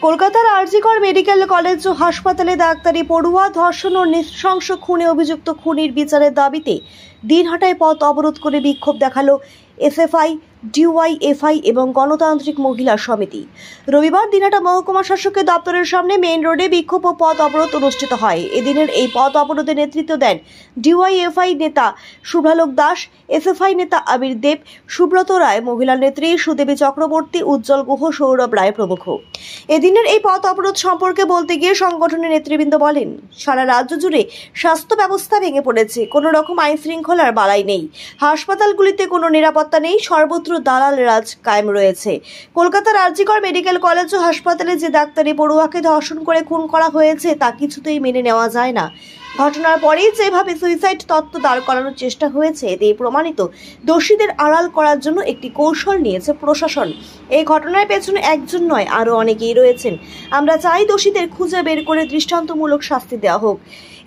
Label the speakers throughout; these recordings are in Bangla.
Speaker 1: কলকাতার আরজিকর মেডিকেল কলেজ ও হাসপাতালে ডাক্তারি পড়ুয়া ধর্ষণ ও নৃশংস খুনে অভিযুক্ত খুনির বিচারের দাবিতে দিনহাটায় পথ অবরোধ করে বিক্ষোভ দেখালো এসএফআই, ডিওয়াইএফআই এবং গণতান্ত্রিক মহিলা সমিতি। রবিবার দিনহাটা মহকুমা শাসকের দপ্তরের সামনে মেইন রোডে বিক্ষোভ ও পথ অবরোধ অনুষ্ঠিত হয়। এদিনের এই পথ অবরোধে নেতৃত্ব দেন ডিওয়াইএফআই নেতা শুভ্রালোক দাস, এসএফআই নেতা আবির দেব, সুব্রত রায়, মহিলা নেত্রী সুদেবী চক্রবর্তী, উজ্জ্বল গুহ, সৌরভ রায় প্রমুখ। এদিনের এই পথ অবরোধ সম্পর্কে বলতে গিয়ে সংগঠনের নেতৃবৃন্দ বলেন, সারা রাজ্য জুড়ে স্বাস্থ্য ব্যবস্থা ভেঙে পড়েছে, কোনো রকম আইন শৃঙ্খলার বালাই নেই, হাসপাতালগুলিতে কোনো নিরাপত্তা নেই, সর্বত্র দালাল রাজ কায়েম রয়েছে। কলকাতার আরজিকর মেডিকেল কলেজ ও হাসপাতালে যে ডাক্তারি পড়ুয়াকে ধর্ষণ করে খুন করা হয়েছে তা কিছুতেই মেনে নেওয়া যায় না। ঘটনার পরেই যেভাবে সুইসাইড তত্ত্ব দাঁড় করানোর চেষ্টা হয়েছে এতে প্রমাণিত দোষীদের আড়াল করার জন্য একটি কৌশল নিয়েছে প্রশাসন। এই ঘটনার পেছনে একজন নয়, আরও অনেকেই রয়েছেন। আমরা চাই দোষীদের খুঁজে বের করে দৃষ্টান্তমূলক শাস্তি দেওয়া হোক।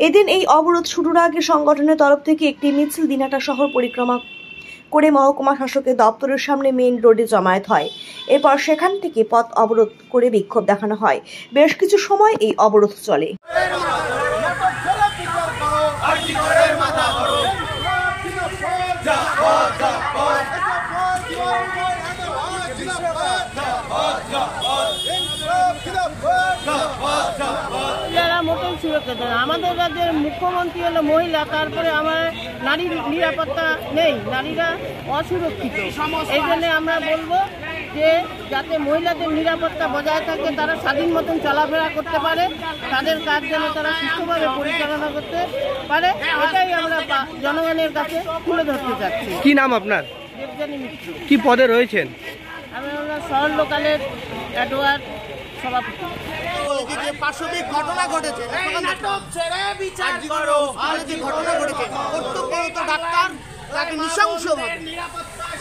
Speaker 1: এদিন এই অবরোধ শুরুর আগে সংগঠনের তরফ থেকে একটি মিছিল দিনহাটা শহর পরিক্রমা করে মহকুমা শাসকের দপ্তরের সামনে মেইন রোডে জমায়েত হয়। এরপর সেখান থেকে পথ অবরোধ করে বিক্ষোভ দেখানো হয়। বেশ কিছু সময় এই অবরোধ চলে।
Speaker 2: মোটেই সুরক্ষিত না। আমাদের রাজ্যের মুখ্যমন্ত্রী হলো মহিলা, তারপরে আমার নারীর নিরাপত্তা নেই, নারীরা অসুরক্ষিত। এই জন্য আমরা বলবো যে যাতে মহিলাদের নিরাপত্তা বজায় থাকে, তারা স্বাধীন মতন চলাফেরা করতে পারে, তাদের কাজ যেন তারা সুস্থভাবে পরিচালনা করতে পারে, এটাই আমরা জনগণের কাছে তুলে ধরতে চাচ্ছি।
Speaker 3: কি নাম আপনার?
Speaker 2: দেবযানী মিত্র।
Speaker 3: কি পদে রয়েছেন?
Speaker 2: আমি আমরা শহর লোকালের অ্যাডওয়ার্ড সভাপতি।
Speaker 4: যে পাশবিক ঘটনা ঘটেছে, ঘটনা ঘটেছে, কর্তব্যরত ডাক্তার তাকে নৃশংসভাবে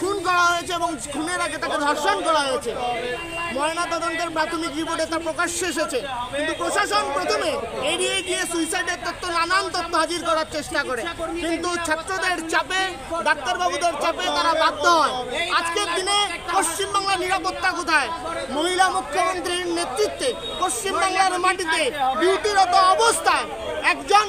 Speaker 4: খুন করা হয়েছে এবং খুনের আগে তাকে ধর্ষণ করা হয়েছে। ময়না তদন্তের প্রাথমিক রিপোর্টে তা প্রকাশ্যে এসেছে, কিন্তু প্রশাসন প্রথমে এড়িয়ে গিয়ে সুইসাইডের তথ্য, নানান তথ্য হাজির করার চেষ্টা করে, কিন্তু ছাত্রদের চাপে, ডাক্তারবাবুদের চাপে তারা বাধ্য হয়। আজকের দিনে পশ্চিমবাংলার নিরাপত্তা কোথায়? মহিলা মুখ্যমন্ত্রীর নেতৃত্বে পশ্চিমবাংলার মাটিতে ডিউটিরত অবস্থায় একজন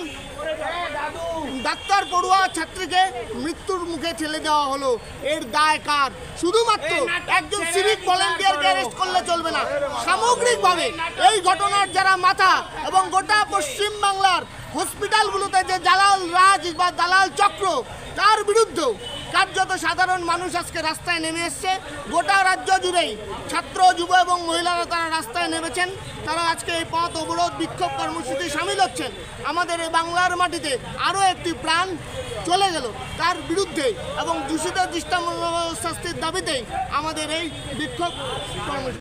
Speaker 4: ডাক্তার পড়ুয়া ছাত্রীকে মৃত্যুর মুখে ঠেলে দেওয়া হলো। এর দায় কার? শুধুমাত্র একজন সিভিক ভলেন্টিয়ারকে অ্যারেস্ট করলে চলবে না, সামগ্রিকভাবে এই ঘটনার যারা মাথা এবং গোটা পশ্চিমবাংলার হসপিটালগুলোতে যে দালাল রাজ বা দালাল চক্র, তার বিরুদ্ধেও কার্যত সাধারণ মানুষ আজকে রাস্তায় নেমে এসছে। গোটা রাজ্য জুড়েই ছাত্র, যুব এবং মহিলারা তারা রাস্তায় নেমেছেন। তারা আজকে এই পথ অবরোধ বিক্ষোভ কর্মসূচি সামিল হচ্ছেন। আমাদের এই বাংলার মাটিতে আরও একটি প্রাণ চলে গেল, তার বিরুদ্ধে এবং দোষীদের দৃষ্টান্তমূলক শাস্তির দাবিতেই আমাদের এই বিক্ষোভ কর্মসূচি।